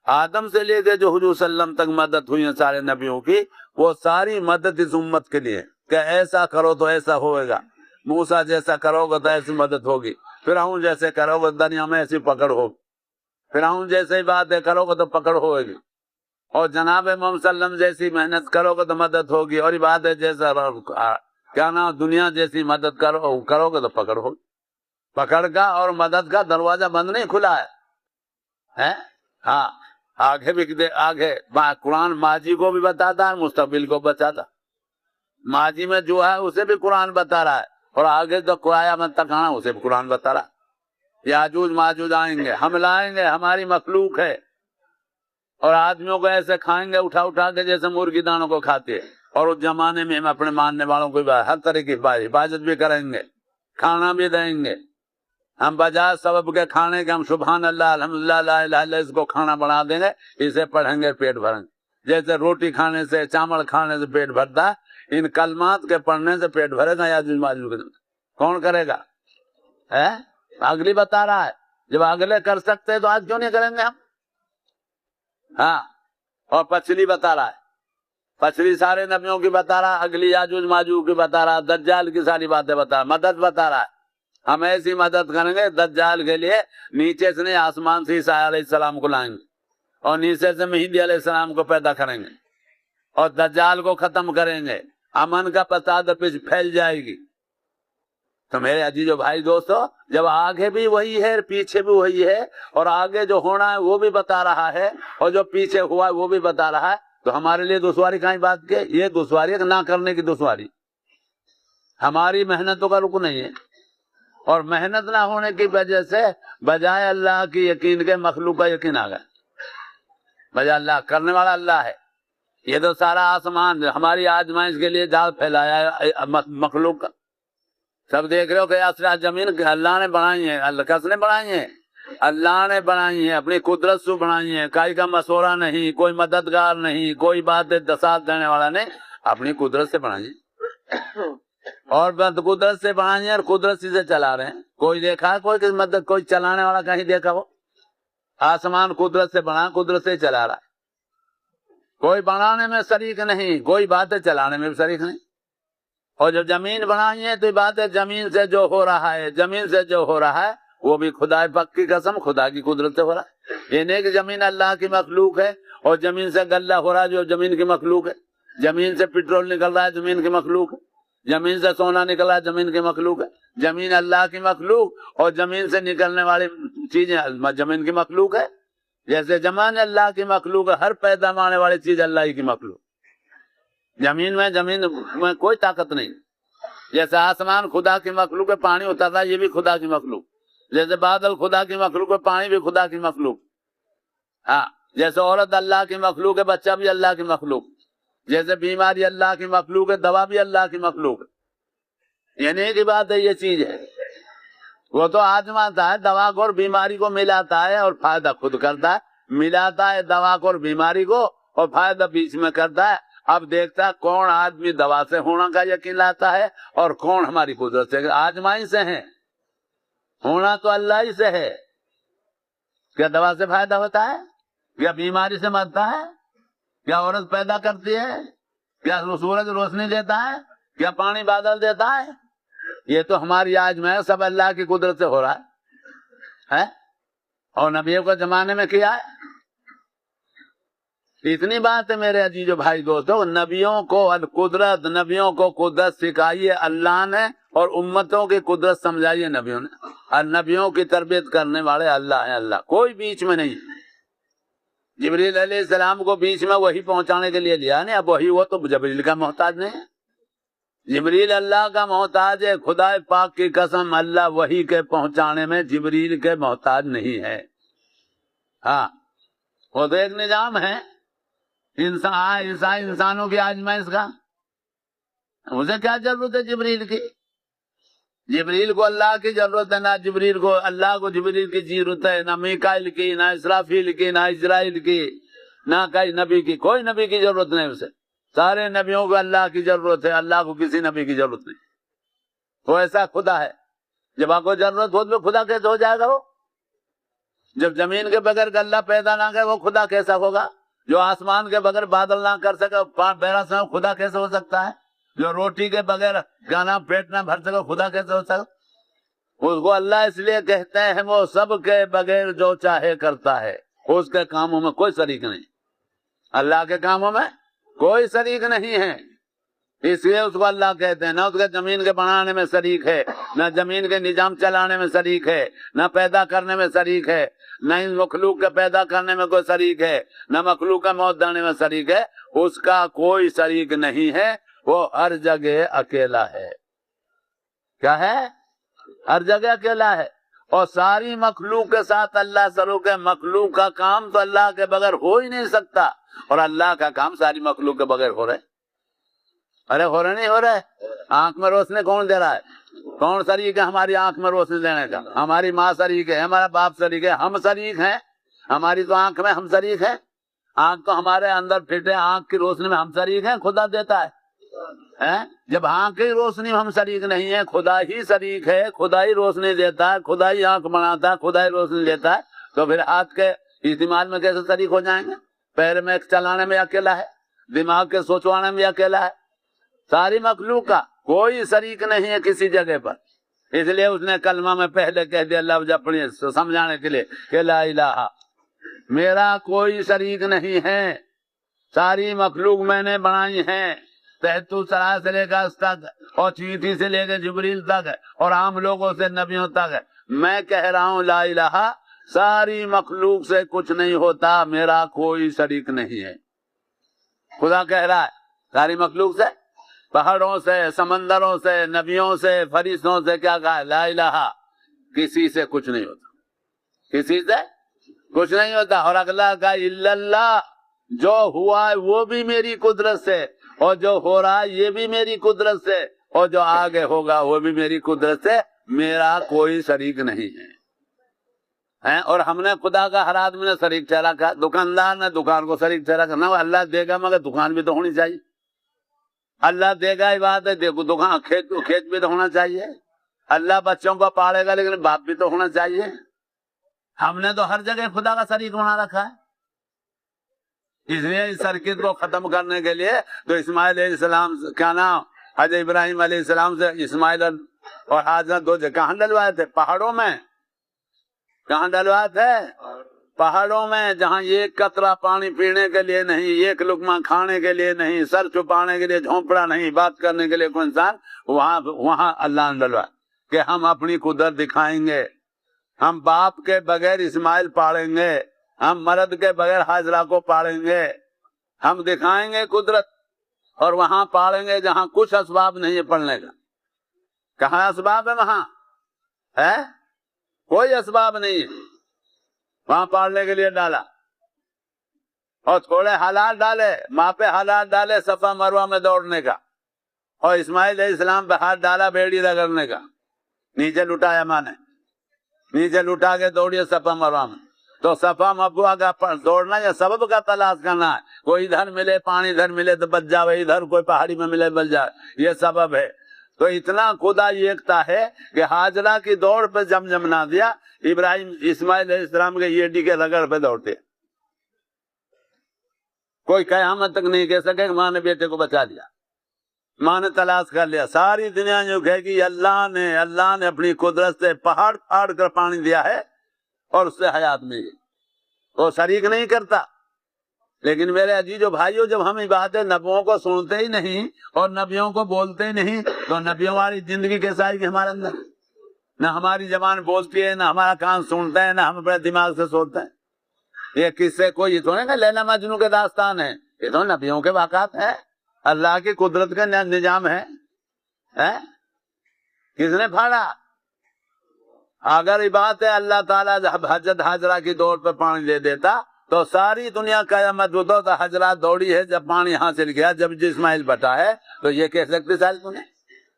آدم سے لے کے جو حضور صلی اللہ علیہ وسلم تک مدد ہوئی ہے سارے نبیوں کی، وہ ساری مدد اس امت کے لیے کہ ایسا کرو تو ایسا ہوئے گا، موسیٰ جیسا کرو گے تو ایسی مدد ہوگی، فرعون جیسے کرو گے دنیا میں ایسی پکڑ ہوگی، فرعون جیسے باتیں کرو گے تو پکڑ ہوگی، اور جناب محمد صلی اللہ علیہ وسلم جیسی محنت کرو گے تو مدد ہوگی، اور عبادت جیسا کیا نام دنیا جیسی مدد کرو گے تو پکڑ ہوگی۔ پکڑ کا اور مدد کا دروازہ بند نہیں کھلا ہے۔ ہاں آگے بھی آگے قرآن ماضی کو بھی بتاتا ہے، مستقبل کو بتاتا، ماضی میں جو ہے اسے بھی قرآن بتا رہا ہے، اور آگے جو قیامت تک آنا اسے بھی قرآن بتا رہا ہے۔ یاجوج ماجوج آئیں گے، ہم لائیں گے، ہماری مخلوق ہے، اور آدمیوں کو ایسے کھائیں گے اٹھا اٹھا کے جیسے مرغی دانوں کو کھاتے ہیں، اور اس زمانے میں ہم اپنے ماننے والوں کو ہر طرح کی حفاظت بھی کریں گے، کھانا بھی دیں گے، ہم بجائے سبب کے کھانے کے ہم سبحان اللہ الحمدللہ لا الہ الا اللہ اس کو کھانا بنا دیں گے، اسے پڑھیں گے پیٹ بھریں گے۔ جیسے روٹی کھانے سے چاول کھانے سے پیٹ بھرتا ہے، ان کلمات کے پڑھنے سے پیٹ بھرے گا یاجوج ماجوج کے؟ کون کرے گا؟ اگلی بتا رہا ہے، جب اگلے کر سکتے ہیں تو آج کیوں نہیں کریں گے ہم؟ ہاں، اور پچھلی بتا رہا ہے، پچھلی سارے نبیوں کی بتا رہا ہے، اگلی یاجوج ماجوج کی بتا رہا ہے، دجال کی ساری باتیں بتا رہا ہے، مدد بتا رہا ہے۔ ہم ایسی مدد کریں گے دجال کے لیے، نیچے سے نہیں آسمان سے عیسیٰ علیہ السلام کو لائیں گے، اور نیچے سے مہدی علیہ السلام کو پیدا کریں گے، اور دجال کو ختم کریں گے، امن کا فساد پھیل جائے گی۔ تو میرے عزیزو بھائی دوستو، جب آگے بھی وہی ہے پیچھے بھی وہی ہے، اور آگے جو ہونا ہے وہ بھی بتا رہا ہے، اور جو پیچھے ہوا ہے وہ بھی بتا رہا ہے، تو ہمارے لیے دشواری کہیں بات کے؟ یہ دشواری ہے نہ کرنے کی دشواری، ہماری محنتوں کا رک نہیں ہے، اور محنت نہ ہونے کی وجہ سے بجائے اللہ کی یقین کے مخلوق کا یقین آ گیا، بجائے اللہ کرنے والا اللہ ہے۔ یہ تو سارا آسمان ہماری آزمائش کے لیے جال پھیلایا ہے مخلوق کا، سب دیکھ رہے ہو کہ آسمان زمین اللہ نے بنائی ہے، اللہ کس نے بنائی ہے؟ اللہ نے بنائی ہے، اپنی قدرت سے بنائی ہے، کائی کا مشورہ نہیں، کوئی مددگار نہیں، کوئی بات دسات دینے والا نہیں، اپنی قدرت سے بنائی ہے، اور قدرت سے بنائی ہے، اور قدرت سے چلا رہے ہیں۔ کوئی دیکھا ہے کوئی مدد کوئی چلانے والا کہیں دیکھا ہو؟ آسمان قدرت سے بنا، قدرت سے چلا رہا ہے، کوئی بنانے میں شریک نہیں، کوئی باتیں چلانے میں بھی شریک نہیں، اور جب زمین بنائی ہے تو بات ہے زمین سے جو ہو رہا ہے، زمین سے جو ہو رہا ہے وہ بھی خدا پاک کی قسم خدا کی قدرت سے ہو رہا ہے۔ یہ نہیں کہ زمین اللہ کی مخلوق ہے اور زمین سے غلہ ہو رہا ہے جو زمین کی مخلوق ہے، زمین سے پٹرول نکل رہا ہے زمین کی مخلوق ہے، زمین سے سونا نکل رہا ہے زمین کی مخلوق ہے، زمین اللہ کی مخلوق اور زمین سے نکلنے والی چیزیں زمین کی مخلوق ہے۔ جیسے زمان اللہ کی مخلوق ہے، ہر پیدا ہونے والی چیز اللہ ہی کی مخلوق، زمین میں کوئی طاقت نہیں۔ جیسے آسمان خدا کی مخلوق ہے، پانی اترتا ہے یہ بھی خدا کی مخلوق، جیسے بادل خدا کی مخلوق ہے، پانی بھی خدا کی مخلوق، ہاں جیسے عورت اللہ کی مخلوق ہے، بچہ بھی اللہ کی مخلوق، جیسے بیماری اللہ کی مخلوق ہے، دوا بھی اللہ کی مخلوق ہے۔ یہ نہیں کی بات ہے، یہ چیز ہے، وہ تو آزماتا ہے دوا کو اور بیماری کو ملاتا ہے اور فائدہ خود کرتا ہے، ملاتا ہے دوا کو اور بیماری کو اور فائدہ بیچ میں کرتا ہے۔ اب دیکھتا ہے کون آدمی دوا سے ہونا کا یقین لاتا ہے اور کون ہماری قدرت سے، آزمائی سے ہے، ہونا تو اللہ ہی سے ہے۔ کیا دوا سے فائدہ ہوتا ہے؟ کیا بیماری سے مرتا ہے؟ کیا عورت پیدا کرتی ہے؟ کیا سورج روشنی دیتا ہے؟ کیا پانی بادل دیتا ہے؟ یہ تو ہماری آزمائش سب اللہ کی قدرت سے ہو رہا ہے، اور نبیوں کے زمانے میں کیا ہے۔ اتنی بات ہے میرے عزیزو بھائی دوستو، نبیوں کو قدرت سکھائیے اللہ نے، اور امتوں کی قدرت سمجھائیے نبیوں نے، اور نبیوں کی تربیت کرنے والے اللہ ہیں، اللہ کوئی بیچ میں نہیں۔ جبریل علیہ السلام کو بیچ میں وہی پہنچانے کے لیے لیا نہیں، اب وہی وہ تو جبریل کا محتاج نہیں ہے، جبریل اللہ کا محتاج ہے، خدا پاک کی قسم اللہ وہی کے پہنچانے میں جبریل کے محتاج نہیں ہے۔ ہاں وہ تو ایک نظام ہے انسانوں کی آزمائش کا، اسے کیا ضرورت ہے جبریل کی؟ جبریل کو اللہ کی ضرورت ہے، نہ جبریل کو اللہ کو جبریل کی ضرورت ہے، نہ میکائیل کی، نہ اسرافیل کی، نہ اسرائیل کی، نہ کوئی نبی کی، کوئی نبی کی ضرورت نہیں اسے۔ سارے نبیوں کو اللہ کی ضرورت ہے، اللہ کو کسی نبی کی ضرورت نہیں۔ وہ ایسا خدا ہے، جب آپ کو ضرورت ہو تو خدا کیسے ہو جائے گا وہ؟ جب زمین کے بغیر اللہ پیدا نہ کرے وہ خدا کیسا ہوگا؟ جو آسمان کے بغیر بادل نہ کر سکے بہرا سے خدا کیسے ہو سکتا ہے؟ جو روٹی کے بغیر گانا پیٹ نہ بھر سکے خدا کیسے ہو سکتا؟ اس کو اللہ اس لیے کہتے ہیں وہ سب کے بغیر جو چاہے کرتا ہے، اس کے کاموں میں کوئی شریک نہیں، اللہ کے کاموں میں کوئی شریک نہیں ہے، اس لیے اس کو اللہ کہتے ہیں۔ نہ اس کے زمین کے بنانے میں شریک ہے، نہ زمین کے نظام چلانے میں شریک ہے، نہ پیدا کرنے میں شریک ہے، نہ ان مخلوق کے پیدا کرنے میں کوئی شریک ہے، نہ مخلوق کا موت دینے میں شریک ہے، اس کا کوئی شریک نہیں ہے، وہ ہر جگہ اکیلا ہے۔ کیا ہے؟ ہر جگہ اکیلا ہے، اور ساری مخلوق کے ساتھ اللہ سلوک ہے۔ مخلوق کا کام تو اللہ کے بغیر ہو ہی نہیں سکتا، اور اللہ کا کام ساری مخلوق کے بغیر ہو رہا ہے۔ ارے ہو رہے نہیں ہو رہے؟ آنکھ میں روشنی کون دے رہا ہے؟ کون شریک ہے ہماری آنکھ میں روشنی دینے کا؟ ہماری ماں شریک ہے، ہمارا باپ شریک ہے، ہم شریک ہیں۔ ہماری تو آنکھ میں ہم شریک ہیں، آنکھ تو ہمارے اندر فٹ ہے، آنکھ کی روشنی میں ہم شریک ہیں، خدا دیتا ہے۔ جب آنکھ کی روشنی میں ہم شریک نہیں ہیں، خدا ہی شریک ہے، خدا ہی روشنی دیتا ہے، خدا ہی آنکھ بناتا ہے، خدا ہی روشنی دیتا ہے، تو پھر ہاتھ کے استعمال میں کیسے شریک ہو جائیں گے؟ پیر میں چلانے میں اکیلا ہے، دماغ کے سوچوانے میں اکیلا ہے، ساری مخلوق کا کوئی شریک نہیں ہے کسی جگہ پر۔ اس لیے اس نے کلمہ میں پہلے کہہ دیا لفظ اپنی سمجھانے کے لیے کہ لا الہ، میرا کوئی شریک نہیں ہے، ساری مخلوق میں نے بنائی ہے، تحت سرا سے لے کر اس تک، اور چینٹی سے لے کر جبریل تک، اور عام لوگوں سے نبیوں تک، میں کہہ رہا ہوں لا الہ، ساری مخلوق سے کچھ نہیں ہوتا، میرا کوئی شریک نہیں ہے۔ خدا کہہ رہا ہے ساری مخلوق سے، پہاڑوں سے، سمندروں سے، نبیوں سے، فرشتوں سے کیا کہا ہے؟ لا الہ، کسی سے کچھ نہیں ہوتا، کسی سے کچھ نہیں ہوتا۔ اور اگلا کا الا اللہ، جو ہوا ہے وہ بھی میری قدرت سے، اور جو ہو رہا ہے یہ بھی میری قدرت سے، اور جو آگے ہوگا وہ بھی میری قدرت سے، میرا کوئی شریک نہیں ہے۔ اور ہم نے خدا کا ہر آدمی نے شریک ٹھہرا کہا، دکاندار نے دکان کو شریک ٹھہرا کرنا، اللہ دے گا مگر دکان بھی تو ہونی چاہیے، اللہ دے گا ہی بات ہے، دیکھو دکان کھیت بھی تو ہونا چاہیے، اللہ بچوں کو پالے گا لیکن باپ بھی تو ہونا چاہیے۔ ہم نے تو ہر جگہ خدا کا شریک بنا رکھا ہے۔ اس لیے اس سرکت کو ختم کرنے کے لیے تو اسماعیل علیہ السلام کیا نام حضرت ابراہیم علیہ السلام سے اسماعیل اور حاجرہ دو جگہ کہاں ڈلوائے تھے؟ پہاڑوں میں۔ کہاں ڈلوائے تھے؟ پہاڑوں میں، جہاں ایک قطرہ پانی پینے کے لیے نہیں، ایک لقمہ کھانے کے لیے نہیں، سر چھپانے کے لیے جھونپڑا نہیں، بات کرنے کے لیے کوئی انسان، وہاں اللہ نے ڈلوائے کہ ہم اپنی قدرت دکھائیں گے، ہم باپ کے بغیر اسماعیل پالیں گے، ہم مرد کے بغیر حاجرہ کو پالیں گے، ہم دکھائیں گے قدرت، اور وہاں پالیں گے جہاں کچھ اسباب نہیں ہے پڑھنے کا۔ کہاں اسباب ہے؟ وہاں ہے کوئی اسباب نہیں ہے، وہاں پالنے کے لیے ڈالا، اور تھوڑے حالات ڈالے، ماں پہ حالات ڈالے صفا مروہ میں دوڑنے کا، اور اسماعیل علیہ السلام پہ ہاتھ ڈالا بیڑی رگڑنے کا، نیچے لٹایا ماں نے، نیچے لٹا کے دوڑیے صفا مروہ میں۔ تو صفا مروہ کا دوڑنا یا سبب کا تلاش کرنا ہے، کوئی ادھر ملے پانی، ادھر ملے تو بچ جاوے، ادھر کوئی پہاڑی میں ملے بچ جائے، یہ سبب ہے۔ تو اتنا خدا ایکتا ہے کہ حاجرہ کی دوڑ پہ زمزم نہ دیا، ابراہیم اسماعیل علیہ السلام کے ایڈی کے رگڑ پہ دوڑتے، کوئی قیامت تک نہیں کہہ سکے کہ ماں نے بیٹے کو بچا لیا، ماں نے تلاش کر لیا۔ ساری دنیا جو کہے گی اللہ نے اپنی قدرت سے پہاڑ پھاڑ کر پانی دیا ہے، اور اس سے حیات میں وہ شریک نہیں کرتا۔ لیکن میرے عزیزو بھائیو، جب ہم باتیں نبیوں کو سنتے ہی نہیں اور نبیوں کو بولتے ہی نہیں، تو نبیوں والی زندگی کیسا آئے گی ہمارے اندر؟ نہ ہماری زبان بولتی ہے، نہ ہمارا کان سنتا ہے، نہ ہم اپنے دماغ سے سوچتے ہیں۔ یہ کس سے کوئی تو نہیں کہ لیلا مجنوں کے داستان ہے، یہ تو نبیوں کے واقعات ہیں، اللہ کی قدرت کا نظام ہے۔ کس نے پھاڑا؟ اگر یہ بات ہے اللہ تعالیٰ حضرت حاجرہ کی دوڑ پہ پانی دے دیتا تو ساری دنیا قیامت ہوتا، تو حاجرہ دوڑی ہے جب پانی حاصل کیا، جب اسماعیل بٹا ہے، تو یہ کہہ سکتے سال تو نہیں،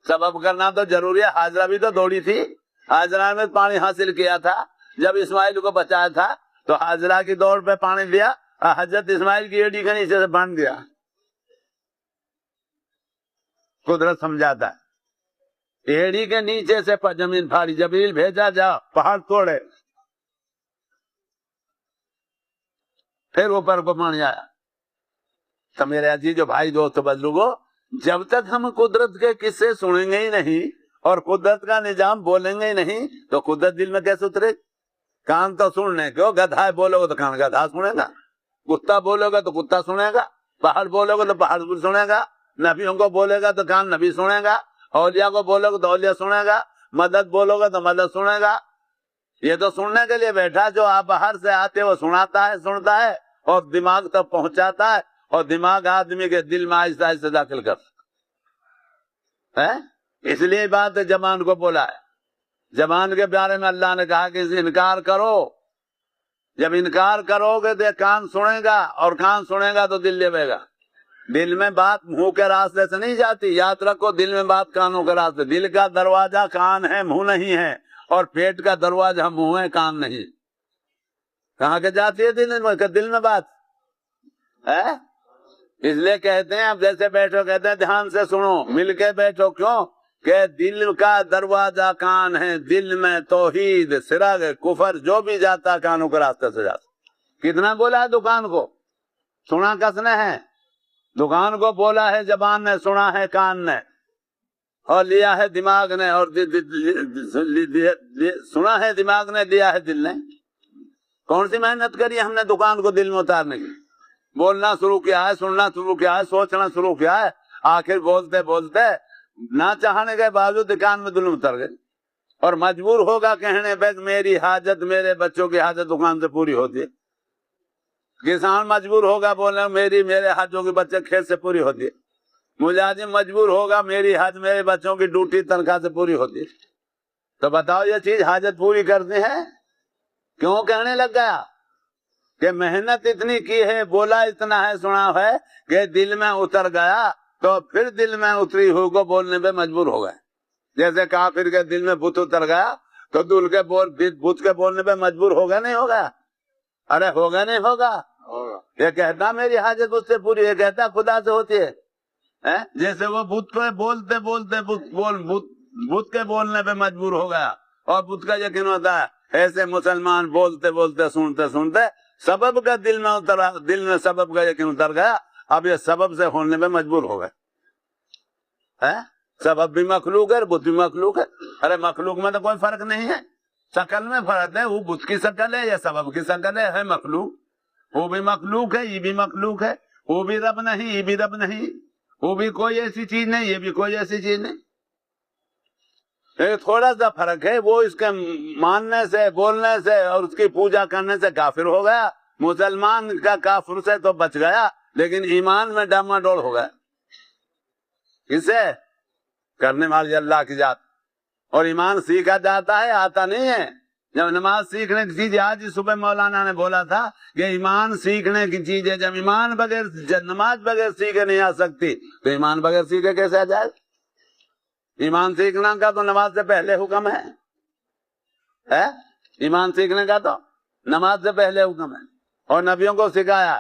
سبب کرنا تو ضروری ہے۔ حاجرہ بھی تو دوڑی تھی، حاجرہ میں پانی حاصل کیا تھا، جب اسماعیل کو بچایا تھا تو حاجرہ کی دوڑ پہ پانی دیا، حضرت اسماعیل کی ایڈی کے نیچے سے باندھ دیا۔ قدرت سمجھاتا ہے، ایڑی کے نیچے سے زمین پھاڑی، جبریل بھیجا، جا پہاڑ توڑے، پھر اوپر کو پانی آیا. تو میرے عزیزو بھائی دوست بزرگو، جب تک ہم قدرت کے قصے سنیں گے ہی نہیں اور قدرت کا نظام بولیں گے ہی نہیں تو قدرت دل میں کیسے اترے؟ کان تو سننے کیوں، گدھا بولو گے تو کان گدھا سنے گا، کتا بولو گا تو کتا سنے گا، پہاڑ بولو گے تو پہاڑ سنے گا، نبیوں کو بولے گا تو کان نبی سنے گا، اولیاء کو بولو گے تو اولیاء سنے گا، مدد بولو گے تو مدد سنے گا. یہ تو سننے کے لیے بیٹھا، جو آپ باہر سے آتے وہ سناتا ہے، سنتا ہے اور دماغ تک پہنچاتا ہے اور دماغ آدمی کے دل میں آہستہ آہستہ داخل کرتا ہے. اس لیے بات زبان کو بولا ہے. زبان کے بارے میں اللہ نے کہا کہ انکار کرو. جب انکار کرو گے تو کان سنے گا اور کان سنے گا تو دل لے گا. دل میں بات منہ کے راستے سے نہیں جاتی، یاد رکھو، دل میں بات کانوں کے راستے. دل کا دروازہ کان ہے، منہ نہیں ہے، اور پیٹ کا دروازہ منہ ہے، کان نہیں. کہاں کے جاتی ہے دل میں بات ہے. اس لیے کہتے ہیں اب جیسے بیٹھو، کہتے ہیں دھیان سے سنو، مل کے بیٹھو. کیوں کہ دل کا دروازہ کان ہے، دل میں توحید، سراغ، کفر جو بھی جاتا کانوں کے راستے سے جاتا. کتنا بولا ہے دکان کو، سنا کس نے ہے؟ دکان کو بولا ہے زبان نے، سنا ہے کان نے، اور لیا ہے دماغ نے، اور سنا ہے دماغ نے، لیا ہے دل نے. کون سی محنت کری ہم نے دکان کو دل میں اتارنے کی؟ بولنا شروع کیا ہے، سننا شروع کیا ہے، سوچنا شروع کیا ہے، آخر بولتے بولتے نہ چاہنے کے باوجود دکان میں دل میں اتر گئے. اور مجبور ہوگا کہنے پہ میری حاجت، میرے بچوں کی حاجت دکان سے پوری ہوتی ہے. کسان مجبور ہوگا بولنا میرے حاجوں کے بچے کھیت سے پوری ہوتی ہے. ملازم مجبور ہوگا میری حاج، میرے بچوں کی ڈیوٹی تنخواہ سے پوری ہوتی ہے. تو بتاؤ یہ چیز حاجت پوری کرتے ہیں؟ کیوں کہنے لگ گیا کہ محنت اتنی کی ہے، بولا اتنا ہے، سنا ہے کہ دل میں اتر گیا. تو پھر دل میں اتری ہوئی کو بولنے پہ مجبور ہو گئے. جیسے کافر کے دل میں بت اتر گیا تو دل کے بت کے بولنے پہ مجبور ہوگا نہیں ہوگا؟ ارے ہوگا نہیں ہوگا؟ یہ کہتا میری حاجت اس سے پوری، یہ کہتا خدا سے ہوتی ہے. جیسے وہ بت پہ بولتے بولتے بت کے بولنے پہ مجبور ہو گیا اور بت کا یقین ہوتا ہے. ایسے مسلمان بولتے بولتے سنتے سنتے سبب کا دل میں اترا، دل میں سبب کا یقین اتر گیا. اب یہ سبب سے ہونے پہ مجبور ہو گئے. سبب بھی مخلوق ہے، بت بھی مخلوق ہے. ارے مخلوق میں تو کوئی فرق نہیں ہے، شکل میں فرق ہے. وہ بت کی شکل ہے یا سبب کی شکل ہے مخلوق. وہ بھی مخلوق ہے، یہ بھی مخلوق ہے. وہ بھی رب نہیں، یہ بھی رب نہیں. وہ بھی کوئی ایسی چیز نہیں، یہ بھی کوئی ایسی چیز نہیں. تھوڑا سا فرق ہے. وہ اس کے ماننے سے، بولنے سے اور اس کی پوجا کرنے سے کافر ہو گیا. مسلمان کا کافر سے تو بچ گیا، لیکن ایمان میں ڈاما ڈول ہو گیا. کسے؟ کرنے والی اللہ کی ذات. اور ایمان سیکھا جاتا ہے، آتا نہیں ہے. جب نماز سیکھنے کی چیز، آج صبح مولانا نے بولا تھا کہ ایمان سیکھنے کی چیز ہے. جب ایمان بغیر، نماز بغیر سیکھے نہیں آ سکتی تو ایمان بغیر سیکھے کیسے آ جائے؟ ایمان سیکھنا کا تو نماز سے پہلے حکم ہے. ایمان سیکھنے کا تو نماز سے پہلے حکم ہے. اور نبیوں کو سکھایا.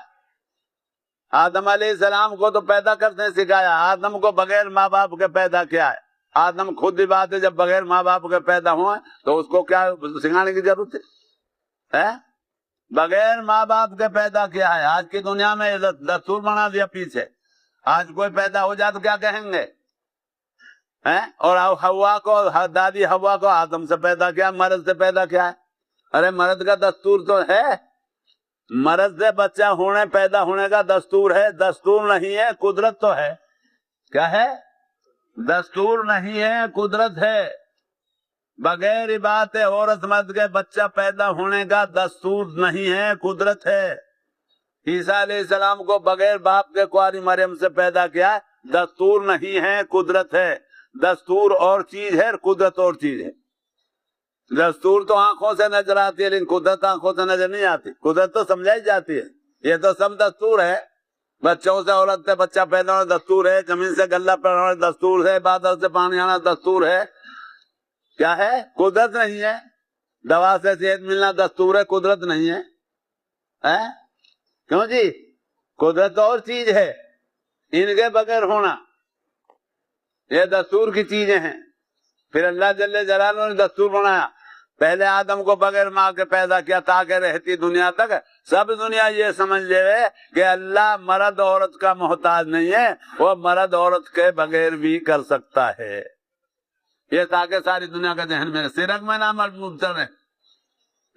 آدم علیہ السلام کو تو پیدا کرتے سکھایا. آدم کو بغیر ماں باپ کے پیدا کیا ہے. آدم خود بھی بات ہے، جب بغیر ماں باپ کے پیدا ہوئے تو اس کو کیا سکھانے کی ضرورت ہے؟ بغیر ماں باپ کے پیدا کیا ہے. آج کی دنیا میں دستور بنا دیا پیچھے. آج کوئی پیدا ہو جائے تو کیا کہیں گے؟ اور ہوا کو، دادی ہوا کو آدم سے پیدا کیا، مرد سے پیدا کیا ہے. ارے مرد کا دستور تو ہے، مرد سے بچہ ہونے، پیدا ہونے کا دستور ہے. دستور نہیں ہے، قدرت تو ہے. کیا ہے؟ دستور نہیں ہے، قدرت ہے. بغیر بات عورت مرد کے بچہ پیدا ہونے کا دستور نہیں ہے، قدرت ہے. عیسیٰ علیہ السلام کو بغیر باپ کے کنواری مریم سے پیدا کیا، دستور نہیں ہے، قدرت ہے. دستور اور چیز ہے، قدرت اور چیز ہے. دستور تو آنکھوں سے نظر آتی ہے، لیکن قدرت آنکھوں سے نظر نہیں آتی. قدرت تو سمجھائی جاتی ہے. یہ تو سب دستور ہے. بچوں سے، عورت سے بچہ پیدا ہونا دستور ہے. زمین سے غلہ پڑنا دستور ہے. بادل سے پانی آنا دستور ہے. کیا ہے؟ قدرت نہیں ہے. دوا سے صحت ملنا دستور ہے، قدرت نہیں ہے. کیوں جی؟ قدرت اور چیز ہے، ان کے بغیر ہونا یہ دستور کی چیزیں ہیں. پھر اللہ جل جلالہ نے دستور بنایا. پہلے آدم کو بغیر ماں کے پیدا کیا تاکہ رہتی دنیا تک سب دنیا یہ سمجھ لے کہ اللہ مرد عورت کا محتاج نہیں ہے، وہ مرد عورت کے بغیر بھی کر سکتا ہے، یہ تاکہ ساری دنیا کے ذہن میں سرک میں نہ مبتلا رہے۔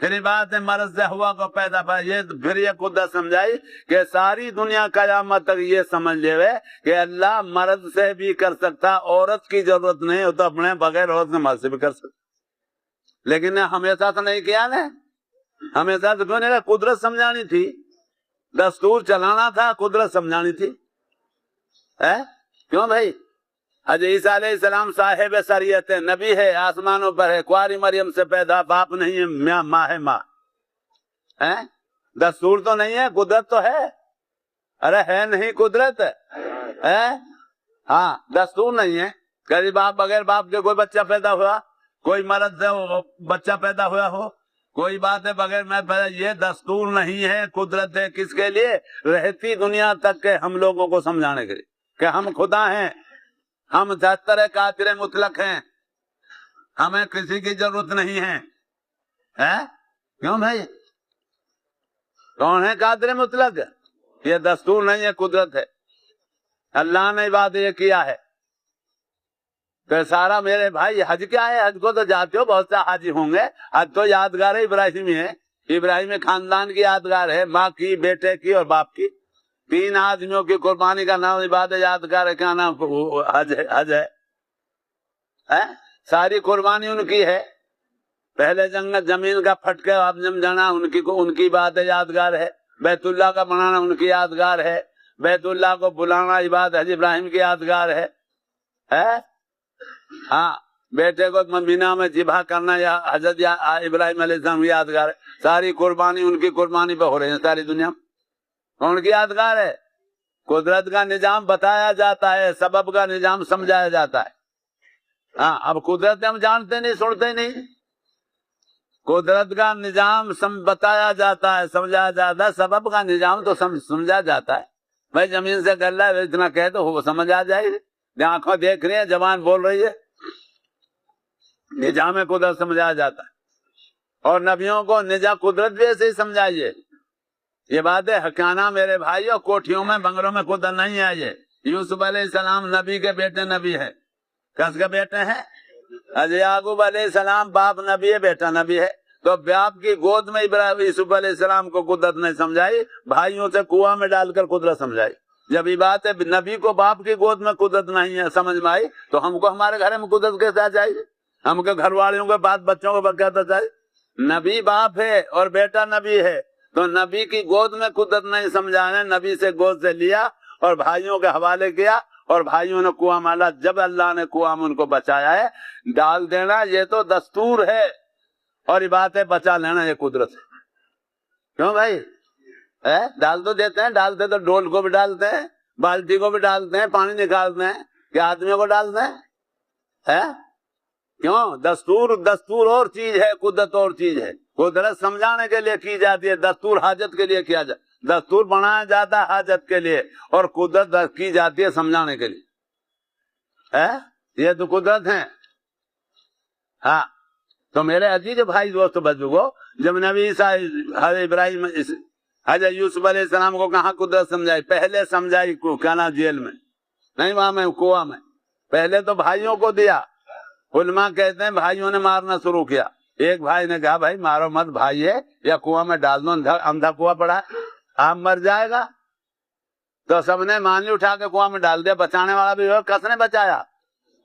پھر بات ہے مرد سے ہوا کو پیدا پھر یہ قدرت سمجھائی کہ ساری دنیا قیامت تک یہ سمجھ لے کہ اللہ مرد سے بھی کر سکتا، عورت کی ضرورت نہیں، وہ تو اپنے بغیر عورت کے مرد سے بھی کر سکتا، لیکن ہمیشہ تو نہیں کیا نا، ہمیشہ تو کیوں نہیں، قدرت سمجھانی تھی، دستور چلانا تھا، قدرت سمجھانی تھی، کیوں بھائی؟ حضرت عیسیٰ علیہ السلام صاحب شریعت ہے، نبی ہے، آسمانوں پر ہے، کواری مریم سے پیدا، باپ نہیں ہے، ماں ہے، ماں ہے، دستور تو نہیں ہے، قدرت تو ہے، ارے ہے نہیں قدرت ہے، ہاں دستور نہیں ہے، کبھی باپ بغیر باپ کے کوئی بچہ پیدا ہوا، کوئی مرد سے بچہ پیدا ہوا ہو، کوئی بات ہے بغیر میں پیدا، یہ دستور نہیں ہے، قدرت ہے، کس کے لیے؟ رہتی دنیا تک کے ہم لوگوں کو سمجھانے کے لیے کہ ہم خدا ہیں، ہم 73 قادر مطلق ہیں، ہمیں کسی کی ضرورت نہیں ہے، کیوں بھائی؟ کون ہے قادر مطلق؟ یہ دستور نہیں ہے، قدرت ہے، اللہ نے بات یہ کیا ہے۔ تو سارا میرے بھائی حج کیا ہے؟ حج کو تو جاتے ہو، بہت سے حاجی ہوں گے، حج تو یادگار ابراہیمی ہے، ابراہیمی خاندان کی یادگار ہے، ماں کی، بیٹے کی اور باپ کی، 3 آدمیوں کی قربانی کا نام عبادت یادگار ہے، کیا نام؟ حج ہے، ساری قربانی ان کی ہے، پہلے جنگت زمین کا پھٹ کے آپ جانا ان کی بات یادگار ہے، بیت اللہ کا بنانا ان کی یادگار ہے، بیت اللہ کو بلانا عبادت حج ابراہیم کی یادگار ہے، ہاں بیٹے کو مینا میں ذبح کرنا یا حضرت ابراہیم علیہ السلام کی یادگار ہے، ساری قربانی ان کی قربانی پہ ہو رہی ہے ساری دنیا میں، ان کی یادگار ہے۔ قدرت کا نظام بتایا جاتا ہے، سبب کا نظام سمجھایا جاتا ہے، ہاں اب قدرت ہم جانتے نہیں، سنتے نہیں، قدرت کا نظام بتایا جاتا ہے، سمجھایا جاتا ہے، سبب کا نظام تو سمجھا جاتا ہے، بھائی زمین سے کر رہا ہے اتنا کہہ تو وہ سمجھ آ جائے گی، آنکھوں دیکھ رہی ہے، زبان بول رہی ہے، نظام قدرت سمجھایا جاتا ہے، اور نبیوں کو نظام قدرت بھی ایسے ہی سمجھائیے، یہ بات ہے حقانہ میرے بھائیوں، کوٹھیوں میں بنگلوں میں قدرت نہیں آئیے، یوسف علیہ السلام نبی کے بیٹے نبی ہے، کس کے بیٹے ہیں؟ حضرت یعقوب علیہ السلام باپ نبی ہے، بیٹا نبی ہے، تو باپ کی گود میں یوسف علیہ السلام کو قدرت نہیں سمجھائی، بھائیوں سے کنواں میں ڈال کر قدرت سمجھائی، جب یہ بات ہے نبی کو باپ کی گود میں قدرت نہیں ہے سمجھ میں آئی تو ہم کو ہمارے گھر میں قدرت کے ساتھ چاہیے، ہم کے گھر والوں کے بعد بچوں کو بقاعدہ چاہیے، نبی باپ ہے اور بیٹا نبی ہے، تو نبی کی گود میں قدرت نہیں سمجھانے، نبی سے گود سے لیا اور بھائیوں کے حوالے کیا، اور بھائیوں نے کنواں مالا، جب اللہ نے کنواں میں ان کو بچایا ہے، ڈال دینا یہ تو دستور ہے، اور یہ بات ہے بچا لینا یہ قدرت ہے، کیوں بھائی؟ ڈال تو دیتے ہیں، ڈالتے تو ڈول کو بھی ڈالتے ہیں، بالٹی کو بھی ڈالتے ہیں، پانی نکالتے ہیں، کیا آدمیوں کو ڈالتے ہیں؟ کیوں؟ دستور اور چیز ہے، قدرت اور چیز ہے، قدرت سمجھانے کے لیے کی جاتی ہے، دستور حاجت کے لیے کیا جاتا ہے، دستور بنایا جاتا ہے حاجت کے لیے، اور قدرت کی جاتی ہے سمجھانے کے لیے، یہ تو قدرت ہے، ہاں۔ تو میرے عزیز بھائی دوست بزرگوں، جب نبی حضرت ابراہیم حضرت یوسف علیہ السلام کو کہاں قدرت سمجھائی؟ پہلے سمجھائی کیا نا جیل میں نہیں، وہاں میں کنواں میں، پہلے تو بھائیوں کو دیا، علماء کہتے ہیں بھائیوں نے مارنا شروع کیا، ایک بھائی نے کہا بھائی مارو مت، بھائی ہے یا کنواں میں ڈال دو، اندھا کنواں پڑا آپ مر جائے گا، تو سب نے مانی اٹھا کے کنواں میں ڈال دیا، بچانے والا بھی ہو، کس نے بچایا؟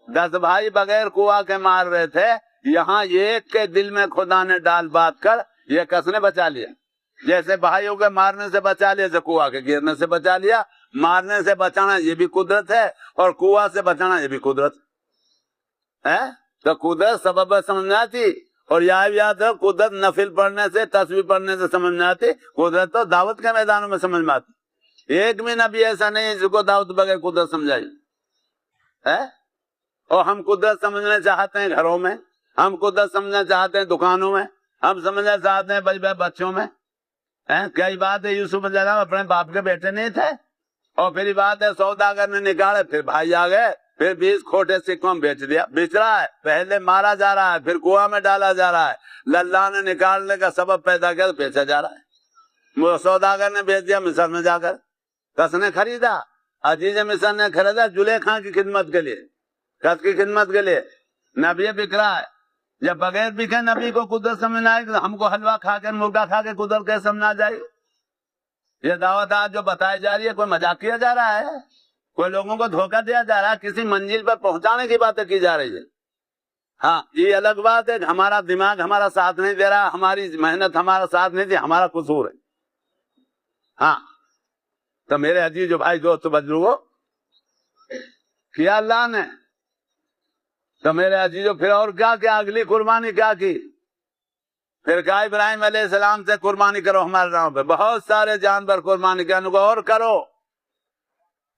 10 بھائی بغیر کنواں کے مار رہے تھے، یہاں ایک کے دل میں خدا نے ڈال بات کر یہ کس نے بچا لیا، جیسے بھائیوں کے مارنے سے بچا لیا، جیسے کنواں کے گرنے سے بچا لیا، مارنے سے بچانا یہ بھی قدرت ہے، اور کنواں سے بچانا یہ بھی قدرت ہے، تو قدرت سبب سمجھنا تھی، اور یاد ہے قدرت نفل پڑھنے سے، تسبیح پڑھنے سے سمجھ میں آتی، قدرت تو دعوت کے میدانوں میں سمجھ میں آتی، ایک بھی نبی ایسا نہیں جس کو دعوت بغیر قدرت سمجھائی ہے، اور ہم قدرت سمجھنا چاہتے ہیں گھروں میں، ہم قدرت سمجھنا چاہتے ہیں دکانوں میں، ہم سمجھنا چاہتے ہیں بچوں میں، کئی بات ہے یوسف علیہ السلام اپنے باپ کے بیٹے نہیں تھے، اور پھر بات ہے سوداگر نے نکالے، پھر بھائی آ گئے، پھر 20 کھوٹے سکوں میں بیچ دیا. بیچ رہا ہے, پہلے مارا جا رہا ہے, پھر کنواں میں ڈالا جا رہا ہے, اللہ نے نکالنے کا سبب پیدا کیا تو بیچا جا رہا ہے. وہ سوداگر نے بیچ دیا مصر میں جا کر. کس نے خریدا؟ عزیز مصر نے خریدا زلیخا کی خدمت کے لیے. کس کی خدمت کے لیے؟ نبی بک رہا ہے. جب بغیر بکے نبی کو قدرت سمجھ نہ آئے تو ہم کو حلوہ کھا کے مرغا کھا کے قدرت کیسے سمجھنا جائے؟ یہ دعوت آج جو بتائی جا رہی ہے, کوئی مذاق کیا جا رہا ہے؟ کوئی لوگوں کو دھوکہ دیا جا رہا ہے؟ کسی منزل پر پہنچانے کی باتیں کی جا رہی ہے. ہاں یہ الگ بات ہے, ہمارا دماغ ہمارا ساتھ نہیں دے رہا, ہماری محنت ہمارا ساتھ نہیں دی, ہمارا قصور ہے. ہاں تو میرے عزیز جو بھائی دوست بزرگوں, کیا اللہ نے. تو میرے عزیزوں پھر اور کیا کیا, اگلی قربانی کیا کی؟ پھر کہا ابراہیم علیہ السلام سے قربانی کرو ہمارے راہ پہ. بہت سارے جانور قربانی کرنے کو اور کرو.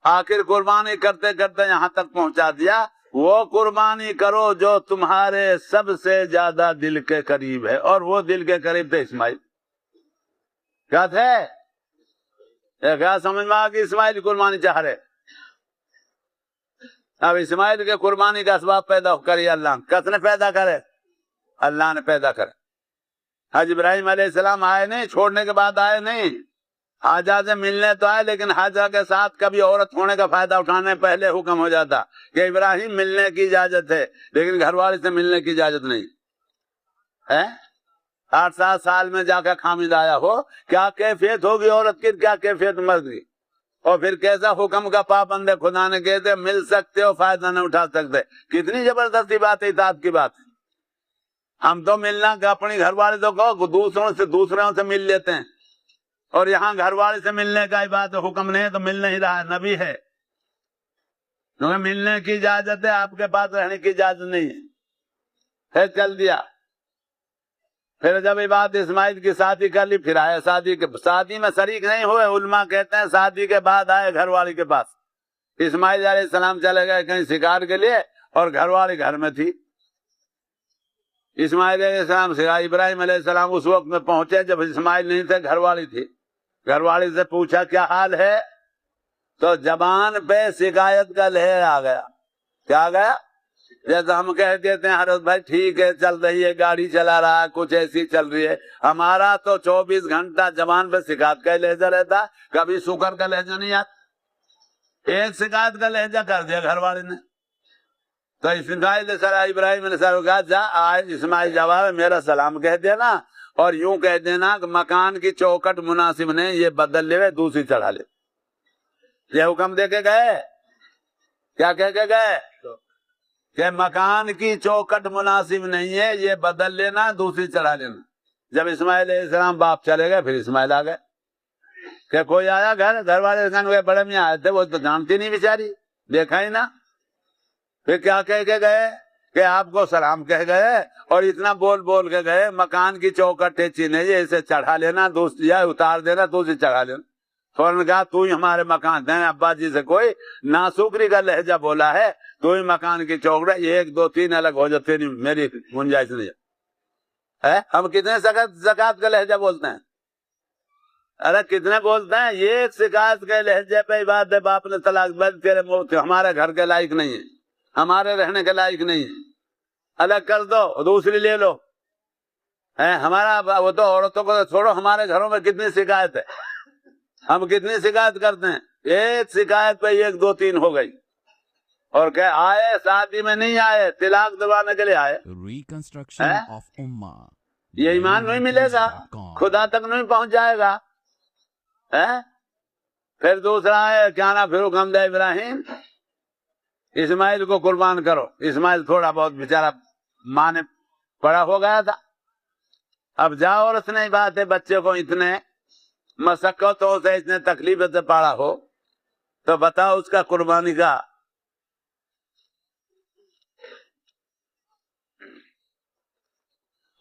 آخر قربانی کرتے کرتے یہاں تک پہنچا دیا, وہ قربانی کرو جو تمہارے سب سے زیادہ دل کے قریب ہے. اور وہ دل کے قریب تھے اسماعیل. کیا تھے؟ کیا سمجھ میں آ گئی؟ اسماعیل قربانی چاہ رہے. اب اسماعیل کے قربانی کا اسباب پیدا کری اللہ. کس نے پیدا کرے؟ اللہ نے پیدا کرے. حج ابراہیم علیہ السلام آئے نہیں, چھوڑنے کے بعد آئے نہیں. حاجہ سے ملنے تو آئے, لیکن حاجہ کے ساتھ کبھی عورت ہونے کا فائدہ اٹھانے پہلے حکم ہو جاتا کہ ابراہیم ملنے کی اجازت ہے, لیکن گھر والے سے ملنے کی اجازت نہیں ہے. 8-7 سال میں جا کر خامد آیا ہو, کیا کیفیت ہوگی عورت کی, کیا کیفیت مرد کی. اور پھر کیسا حکم کا پابند ہے, خدا نے کہتے مل سکتے ہو فائدہ نہ اٹھا سکتے. کتنی زبردستی بات ہے, اطاعت کی بات. ہم تو ملنا کہ اپنی گھر والے تو کہو دوسروں سے مل لیتے ہیں, اور یہاں گھر والے سے ملنے کا بات حکم نہیں ہے تو مل نہیں رہا ہے, نبی ہے کیونکہ ملنے کی اجازت ہے, آپ کے پاس رہنے کی اجازت نہیں ہے. پھر چل دیا. پھر جب یہ بات اسماعیل کی شادی کر لی, پھر آئے شادی میں شریک نہیں ہوئے. علماء کہتے ہیں شادی کے بعد آئے گھر والی کے پاس. اسماعیل علیہ السلام چلے گئے کہیں شکار کے لیے, اور گھر والی گھر میں تھی. اسماعیل علیہ السلام ابراہیم علیہ السلام اس وقت میں پہنچے جب اسماعیل نہیں تھے, گھر والی تھی. گھر والی سے پوچھا کیا حال ہے, تو زبان پہ شکایت کا لہر آ گیا. کیا آ گیا؟ جیسے ہم کہہ دیتے ہیں حضرت بھائی ٹھیک ہے چل رہی ہے, گاڑی چلا رہا ہے, کچھ ایسی چل رہی ہے. ہمارا تو 24 گھنٹہ زبان پہ شکایت کا لہجہ رہتا, کبھی شکر کا لہجہ نہیں آتا. ایک شکایت کا لہجہ کر دیا گھر والے نے. تو اسماعیل ابراہیم نے کہا جا اسماعیل جواب میرا سلام کہہ دینا, اور یوں کہہ دینا کہ مکان کی چوکٹ مناسب نہیں, یہ بدل لے دوسری چڑھا لے. یہ حکم دے کے گئے. کیا کہہ کے گئے؟ کہ مکان کی چوکٹ مناسب نہیں ہے, یہ بدل لینا, دوسری چڑھا لینا. جب اسماعیل علیہ السلام باپ چلے گئے, پھر اسماعیل آ گئے. کہ کوئی آیا گھر والے بڑے میں آئے تھے, وہ تو جانتی نہیں بیچاری, دیکھا ہی نا. پھر کیا کہہ کے گئے کہ آپ کو سلام کہہ گئے, اور اتنا بول بول کے گئے مکان کی چوکٹ ٹیچی نہیں, اسے چڑھا لینا, دوسری یا اتار دینا, دوسری چڑھا لینا. فوراً کہا تو ہی ہمارے مکان دیں. ابا جی سے کوئی ناسوکری کا لہجہ بولا ہے, تو ہی مکان کی چوکٹ, 1 2 3 الگ ہو جاتے نہیں, میری گنجائش نہیں ہے. ہم کتنے زکات کا لہجہ بولتے ہیں, ارے کتنے بولتے ہیں. یہ شکایت کے لہجے پہ بات ہے, باپ نے طلاق تیرے ہمارے گھر کے لائق نہیں ہے, ہمارے رہنے کے لائق نہیں ہے, الگ کر دو, دوسری لے لو. ہمارا وہ تو عورتوں کو چھوڑو, ہمارے گھروں میں کتنی شکایت ہے, ہم کتنی شکایت کرتے ہیں. ایک شکایت پہ 1 2 3 ہو گئی. اور کہ آئے شادی میں نہیں آئے, طلاق دلوانے کے لیے آئے. یہ ایمان نہیں ملے گا, خدا تک نہیں پہنچ جائے گا. پھر دوسرا ہے کیا نا, پھر حکم دے ابراہیم اسماعیل کو قربان کرو. اسماعیل تھوڑا بہت بیچارہ ماں نے بڑا ہو گیا تھا. اب جاؤ, اور اس نے بات ہے بچے کو اتنے مشقتوں سے, اتنے تکلیف سے پالا ہو, تو بتاؤ اس کا قربانی کا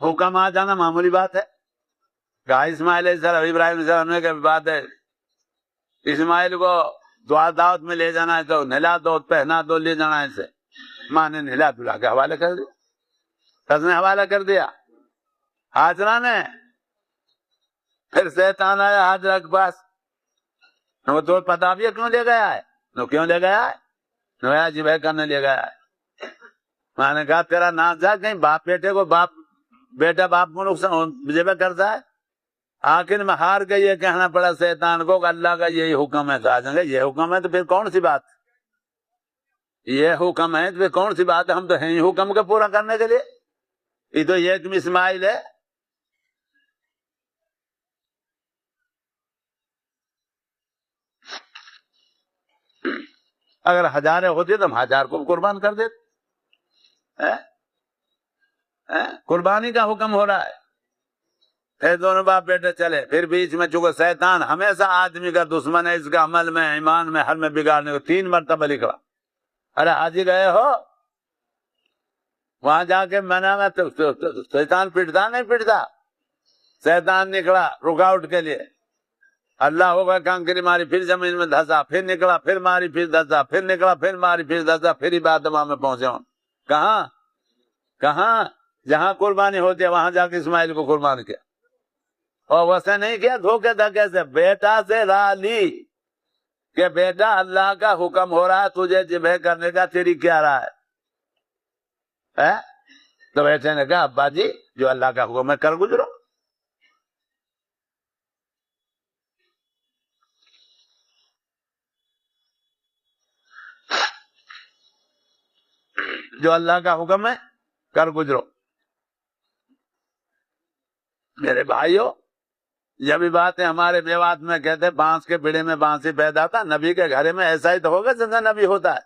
حکم آ جانا معمولی بات ہے. کہا اسماعیل علیہ السلام ابراہیم علیہ السلام کی بات ہے, اسماعیل کو دعا دعوت میں لے جانا ہے تو نہلا دو, پہنا دو, لے جانا ہے اسے. ماں نے نہلا دھلا کے حوالے کر دیا, کس نے حوالہ کر دیا؟ حاجرہ نے. پھر شیطان آیا حاجرہ کے پاس, وہ تو پتا بھی کیوں لے گیا ہے, تو کیوں لے گیا ہے, نویا ذبح کرنے لے گیا ہے۔ میں نے کہا تیرا نام جا کہیں باپ بیٹے کو بیٹا باپ کو نقصان ذبح کرتا ہے؟ آخر میں ہار کے یہ کہنا پڑا شیطان کو کہ اللہ کا یہی حکم ہے۔ یہ حکم ہے تو پھر کون سی بات؟ یہ حکم ہے تو پھر کون سی بات ہے؟ ہم تو ہیں ہی حکم کا پورا کرنے کے لیے۔ یہ تو ایک اسماعیل ہے۔ اگر ہزاریں ہوتی تو ہم 1000 کو قربان کر دیتے۔ قربانی کا حکم ہو رہا ہے۔ پھر دونوں باپ بیٹے چلے، پھر بیچ میں چونکہ شیطان ہمیشہ آدمی کا دشمن ہے، اس کا عمل میں ایمان میں ہر میں بگاڑنے کو 3 مرتبہ نکلا۔ ارے حاجی گئے ہو وہاں جا کے منع میں شیطان پٹتا نہیں پٹتا؟ شیطان نکلا رکاوٹ کے لیے، اللہ ہوگا کانکری ماری، پھر زمین میں دھسا، پھر نکلا، پھر ماری، پھر دھسا، پھر نکلا، پھر ماری، پھر دھسا، پھر عبادت میں پہنچے ہوں۔ کہاں جہاں قربانی ہوتی ہے وہاں جا کے اسماعیل کو قربان کیا، اور ویسے نہیں کیا دھوکے دھکے سے، بیٹا سے راہ لی کہ بیٹا اللہ کا حکم ہو رہا ہے تجھے ذبح کرنے کا، تیری کیا رائے ہے؟ تو بیٹے نے کہا ابا جی جو اللہ کا حکم ہے کر گزرو۔ جو اللہ کا حکم ہے کر گزرو۔ میرے بھائیو، یہ بھی بات ہے ہمارے میوات میں کہتے بانس کے بیڑے میں بانسی پیدا تھا، نبی کے گھر میں ایسا ہی تو ہوگا جیسا نبی ہوتا ہے۔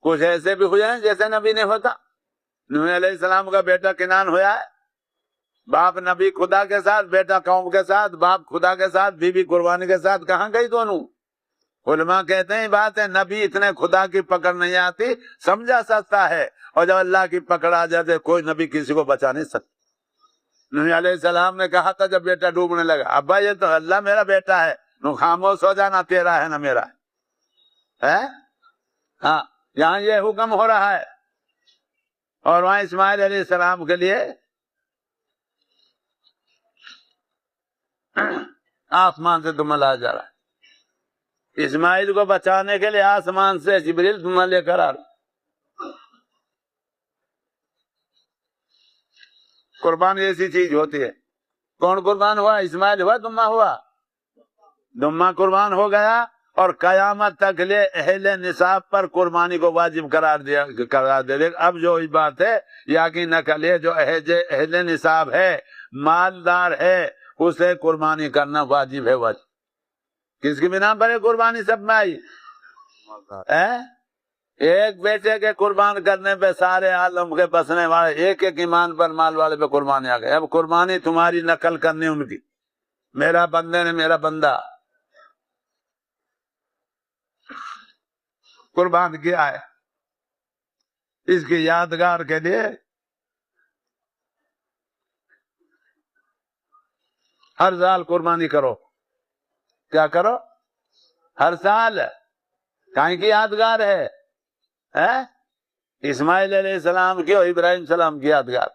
کچھ ایسے بھی ہو جائیں جیسے نبی نہیں ہوتا۔ نوح علیہ السلام کا بیٹا کنان ہوا ہے، باپ نبی خدا کے ساتھ، بیٹا قوم کے ساتھ، باپ خدا کے ساتھ، بیوی قربانی کے ساتھ، کہاں گئی دونوں؟ علماء کہتے ہیں بات ہے نبی اتنے خدا کی پکڑ نہیں آتی، سمجھا سکتا ہے، اور جب اللہ کی پکڑ آ جاتے کوئی نبی کسی کو بچا نہیں سکتا۔ نوح علیہ السلام نے کہا تھا جب بیٹا ڈوبنے لگا ابا یہ تو اللہ میرا بیٹا ہے، نو خاموش ہو جانا، تیرا ہے نہ میرا ہے۔ ہاں یہاں یہ حکم ہو رہا ہے، اور وہاں اسماعیل علیہ السلام کے لیے آسمان سے دمل آ جا رہا ہے، اسماعیل کو بچانے کے لیے آسمان سے جبریل دمل لے کر آ رہا۔ قربان ایسی چیز ہوتی ہے۔ کون قربان ہوا؟ اسماعیل ہوا، دمہ ہوا؟ دمہ قربان ہو گیا، اور قیامت تک لے اہل نصاب پر قربانی کو واجب قرار دے۔ اب جو بات ہے یقین نہ کر جو اہل نصاب ہے، مالدار ہے، اسے قربانی کرنا واجب ہے۔ واجب کس کی بنا پر ہے قربانی سب میں آئی؟ ایک بیٹے کے قربان کرنے پہ سارے عالم کے بسنے والے ایک ایمان پر مال والے پہ قربانی آ گئے۔ اب قربانی تمہاری نقل کرنی ان کی، میرا بندے نے میرا بندہ قربان کیا ہے، اس کی یادگار کے لیے ہر سال قربانی کرو۔ کیا کرو؟ ہر سال، کہیں کی یادگار ہے؟ اسماعیل علیہ السلام کی اور ابراہیم السلام کی یادگار۔